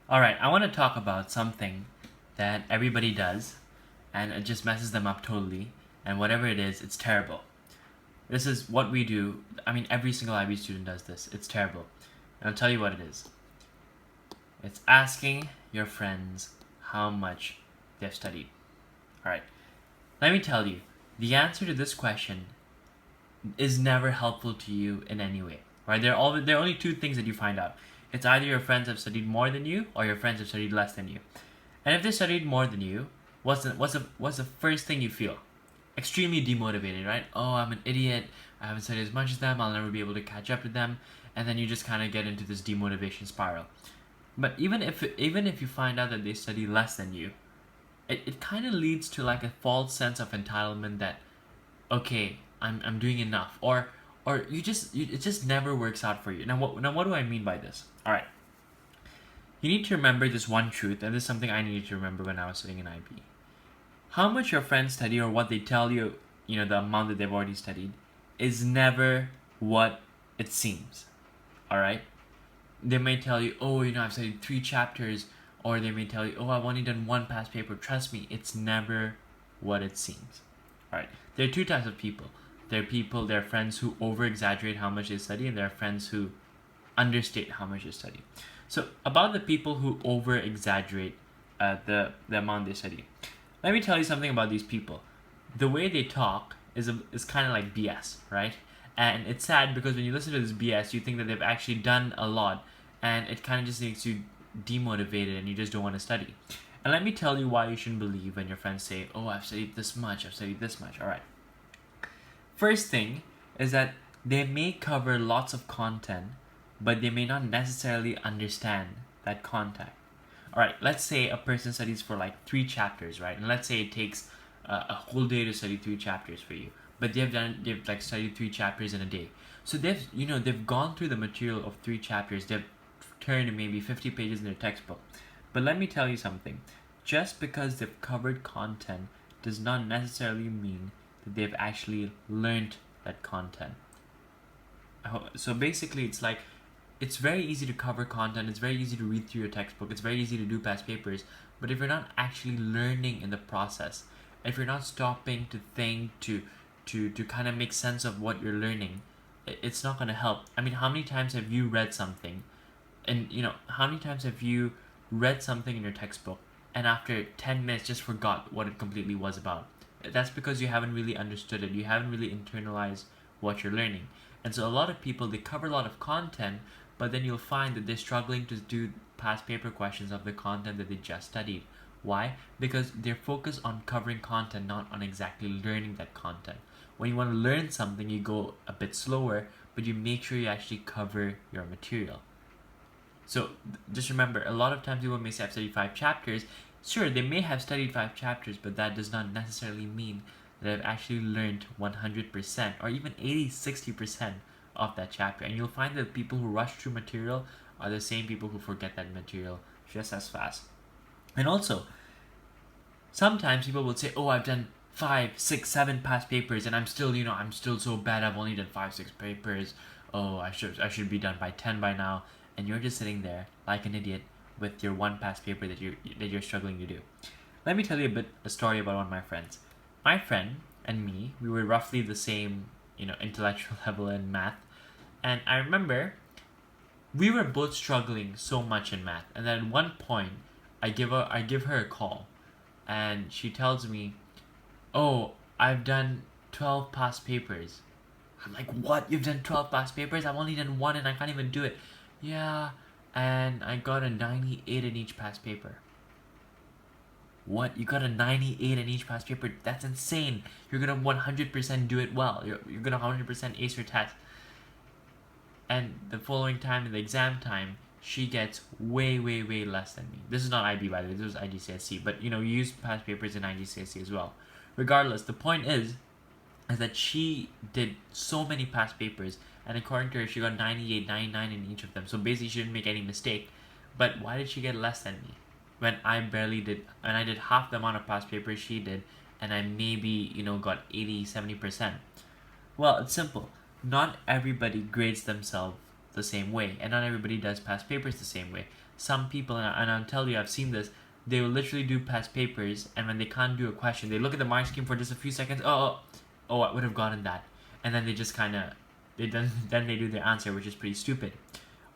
Alright, I want to talk about something that everybody does, and it just messes them up totally, and whatever it is, it's terrible. This is what we do. I mean, every single IB student does this. It's terrible. And I'll tell you what it is. It's asking your friends how much they've studied. Alright, let me tell you, the answer to this question is never helpful to you in any way. Right? There are only two things that you find out. It's either your friends have studied more than you or your friends have studied less than you. And if they studied more than you, what's the first thing you feel? Extremely demotivated, right? Oh, I'm an idiot. I haven't studied as much as them. I'll never be able to catch up to them. And then you just kind of get into this demotivation spiral. But even if you find out that they study less than you, it kind of leads to like a false sense of entitlement that, okay, I'm doing enough, or it just never works out for you. Now what do I mean by this? All right, you need to remember this one truth, and this is something I needed to remember when I was studying in IB. How much your friends study or what they tell you, the amount that they've already studied, is never what it seems. All right, they may tell you, oh, I've studied 3 chapters, or they may tell you, oh, I've only done one past paper. Trust me, it's never what it seems. All right, there are two types of people. There are friends who over exaggerate how much they study, and there are friends who understate how much they study. So, about the people who over exaggerate the amount they study, let me tell you something about these people. The way they talk is kind of like BS, right? And it's sad because when you listen to this BS, you think that they've actually done a lot, and it kind of just makes you demotivated and you just don't want to study. And let me tell you why you shouldn't believe when your friends say, oh, I've studied this much, I've studied this much. All right. First thing is that they may cover lots of content, but they may not necessarily understand that content. All right, let's say a person studies for like 3 chapters, right? And let's say it takes a whole day to study 3 chapters for you, but they've like studied 3 chapters in a day. So they've gone through the material of 3 chapters. They've turned maybe 50 pages in their textbook. But let me tell you something. Just because they've covered content does not necessarily mean that they've actually learned that content. So basically, it's very easy to cover content, it's very easy to read through your textbook, it's very easy to do past papers, but if you're not actually learning in the process, if you're not stopping to think, to kind of make sense of what you're learning, it's not going to help. I mean, how many times have you read something, and how many times have you read something in your textbook, and after 10 minutes just forgot what it completely was about? That's because you haven't really understood it. You haven't really internalized what you're learning. And so a lot of people, they cover a lot of content, but then you'll find that they're struggling to do past paper questions of the content that they just studied. Why? Because they're focused on covering content, not on exactly learning that content. When you want to learn something, you go a bit slower, but you make sure you actually cover your material. So just remember, a lot of times people may say I've studied 5 chapters. Sure, they may have studied 5 chapters, but that does not necessarily mean that I've actually learned 100% or even 80-60% of that chapter. And you'll find that people who rush through material are the same people who forget that material just as fast. And also, sometimes people will say, oh, I've done 5, 6, 7 past papers, and I'm still so bad. I've only done 5, 6 papers. Oh, I should be done by 10 by now. And you're just sitting there like an idiot with your one past paper that you're struggling to do. Let me tell you a story about one of my friends. My friend and me, we were roughly the same, intellectual level in math, and I remember we were both struggling so much in math. And then at one point, I give her a call, and she tells me, "Oh, I've done 12 past papers." I'm like, "What? You've done 12 past papers? I've only done one, and I can't even do it." Yeah, and I got a 98 in each past paper. What? You got a 98 in each past paper? That's insane. You're gonna 100% do it well. You're gonna 100% ace your test. And the following time, in the exam time, she gets way, way, way less than me. This is not IB, by the way. This was IGCSE. But, you use past papers in IGCSE as well. Regardless, the point is that she did so many past papers, and according to her, she got 98, 99 in each of them. So basically, she didn't make any mistake. But why did she get less than me? When I did half the amount of past papers she did, and I maybe, got 80, 70%. Well, it's simple. Not everybody grades themselves the same way, and not everybody does past papers the same way. some people, and I'll tell you, I've seen this, they will literally do past papers, and when they can't do a question, they look at the mark scheme for just a few seconds. Oh, I would have gotten that, and then they just kind of, then they do their answer, which is pretty stupid.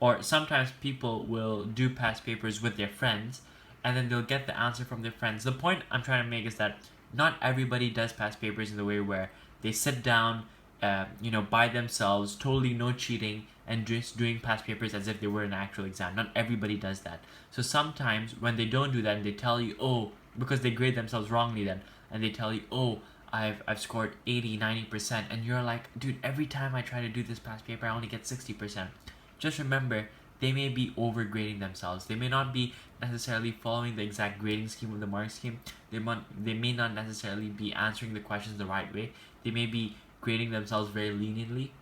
Or sometimes people will do past papers with their friends, and then they'll get the answer from their friends. The point I'm trying to make is that not everybody does past papers in the way where they sit down, by themselves, totally no cheating, and just doing past papers as if they were an actual exam. Not everybody does that. So sometimes when they don't do that and they tell you, oh, because they grade themselves wrongly then, and they tell you, oh, I've scored 80-90%, and you're like, dude, every time I try to do this past paper I only get 60%. Just remember, they may be overgrading themselves. They may not be necessarily following the exact grading scheme of the mark scheme. They may not necessarily be answering the questions the right way. They may be grading themselves very leniently.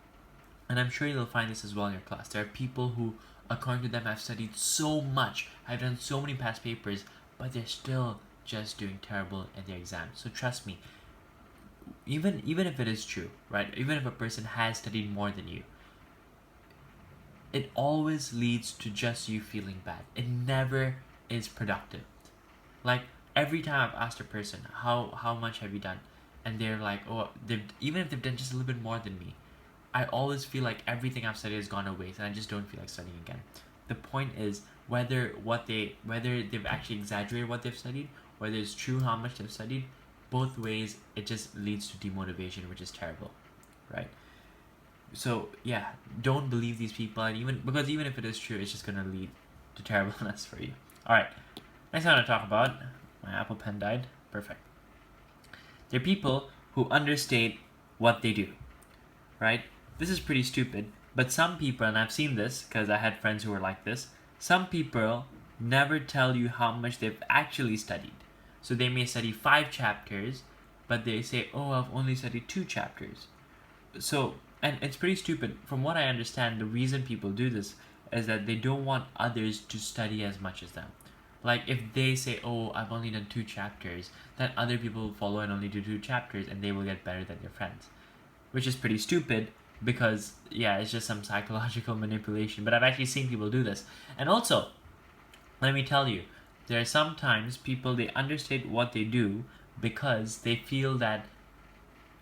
And I'm sure you'll find this as well in your class. There are people who, according to them, have studied so much, have done so many past papers, but they're still just doing terrible at their exams. So trust me, even if it is true, right? Even if a person has studied more than you, it always leads to just you feeling bad. It never is productive. Like, every time I've asked a person, how much have you done? And they're like, oh, even if they've done just a little bit more than me, I always feel like everything I've studied has gone to waste, and I just don't feel like studying again. The point is, whether they've actually exaggerated what they've studied, whether it's true how much they've studied, both ways it just leads to demotivation, which is terrible, right? So yeah, don't believe these people, and even if it is true, it's just gonna lead to terribleness for you. All right, next thing I want to talk about. My Apple Pen died. Perfect. There are people who understate what they do, right? This is pretty stupid, but some people, and I've seen this because I had friends who were like this, some people never tell you how much they've actually studied. So they may study 5 chapters, but they say, oh, I've only studied 2 chapters. So, and it's pretty stupid. From what I understand, the reason people do this is that they don't want others to study as much as them. Like, if they say, oh, I've only done 2 chapters, then other people will follow and only do 2 chapters, and they will get better than their friends. Which is pretty stupid, because, yeah, it's just some psychological manipulation. But I've actually seen people do this. And also, let me tell you, there are sometimes people, they understate what they do because they feel that,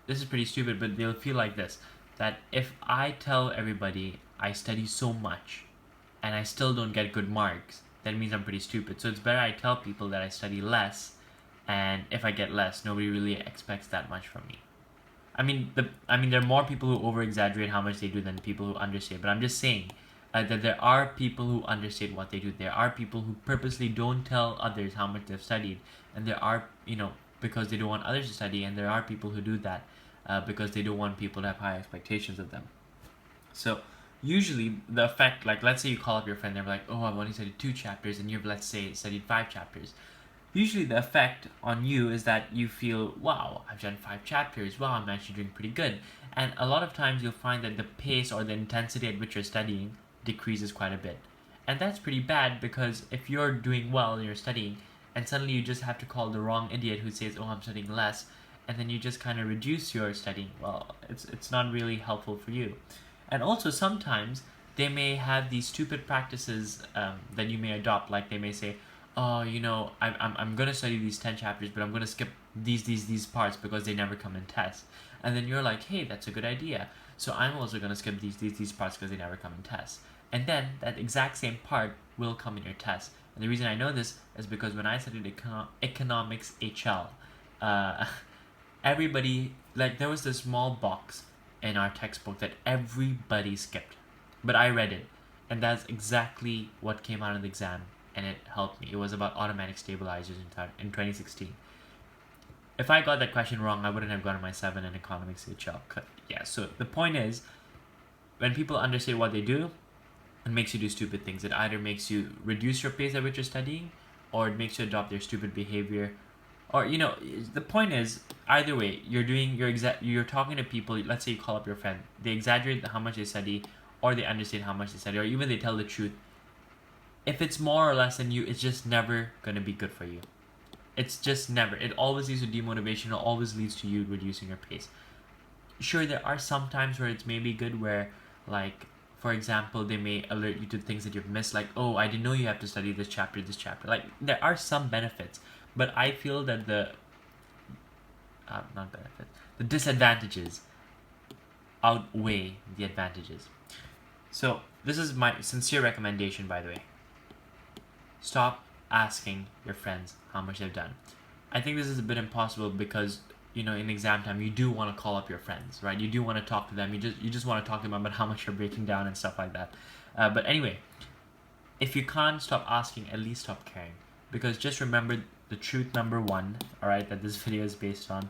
this is pretty stupid, but they'll feel like this, that if I tell everybody I study so much and I still don't get good marks, that means I'm pretty stupid. So it's better I tell people that I study less, and if I get less, nobody really expects that much from me. I mean, there are more people who over-exaggerate how much they do than people who understate. But I'm just saying that there are people who understate what they do. There are people who purposely don't tell others how much they've studied. And there are, because they don't want others to study. And there are people who do that because they don't want people to have high expectations of them. So usually the effect, like, let's say you call up your friend, they're like, oh, I've only studied 2 chapters, and you've, let's say, studied 5 chapters. Usually the effect on you is that you feel, wow, I've done 5 chapters, wow, I'm actually doing pretty good. And a lot of times you'll find that the pace or the intensity at which you're studying decreases quite a bit. And that's pretty bad, because if you're doing well and you're studying, and suddenly you just have to call the wrong idiot who says, oh, I'm studying less, and then you just kind of reduce your studying, well, it's not really helpful for you. And also sometimes they may have these stupid practices that you may adopt, like they may say, oh, I'm going to study these 10 chapters, but I'm going to skip these parts because they never come in tests. And then you're like, hey, that's a good idea. So I'm also going to skip these parts because they never come in tests. And then that exact same part will come in your test. And the reason I know this is because when I studied economics HL, everybody, like, there was this small box in our textbook that everybody skipped. But I read it, and that's exactly what came out of the exam. And it helped me. It was about automatic stabilizers in 2016. If I got that question wrong, I wouldn't have gotten my 7 in economics HL. Yeah, so the point is, when people understand what they do, it makes you do stupid things. It either makes you reduce your pace at which you're studying, or it makes you adopt their stupid behavior. Or, the point is, either way, you're talking to people. Let's say you call up your friend. They exaggerate how much they study, or they understate how much they study, or even they tell the truth. If it's more or less than you, it's just never going to be good for you. It's just never. It always leads to demotivation. It always leads to you reducing your pace. Sure, there are some times where it's maybe good where, like, for example, they may alert you to things that you've missed, like, oh, I didn't know you have to study this chapter. Like, there are some benefits, but I feel that the not benefits, the disadvantages outweigh the advantages. So this is my sincere recommendation, by the way. Stop asking your friends how much they've done. I think this is a bit impossible because, you know, in exam time you do want to call up your friends, right? You do want to talk to them. You just want to talk to them about how much you're breaking down and stuff like that. But anyway, if you can't stop asking, at least stop caring. Because just remember the truth number one, all right, that this video is based on: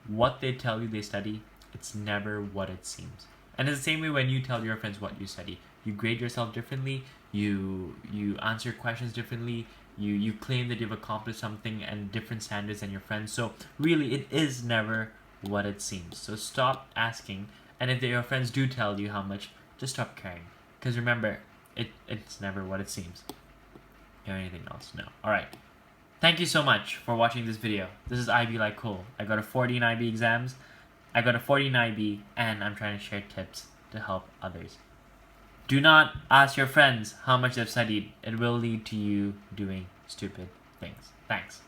what they tell you they study, it's never what it seems. And it's the same way when you tell your friends what you study. You grade yourself differently, you answer questions differently, you claim that you've accomplished something and different standards than your friends. So really, it is never what it seems. So stop asking, and if your friends do tell you how much, just stop caring. Because remember, it's never what it seems. You have anything else? No. Alright. Thank you so much for watching this video. This is iblikecole. I got a 40 in IB exams, I got a 40 in IB, and I'm trying to share tips to help others. Do not ask your friends how much they've studied. It will lead to you doing stupid things. Thanks.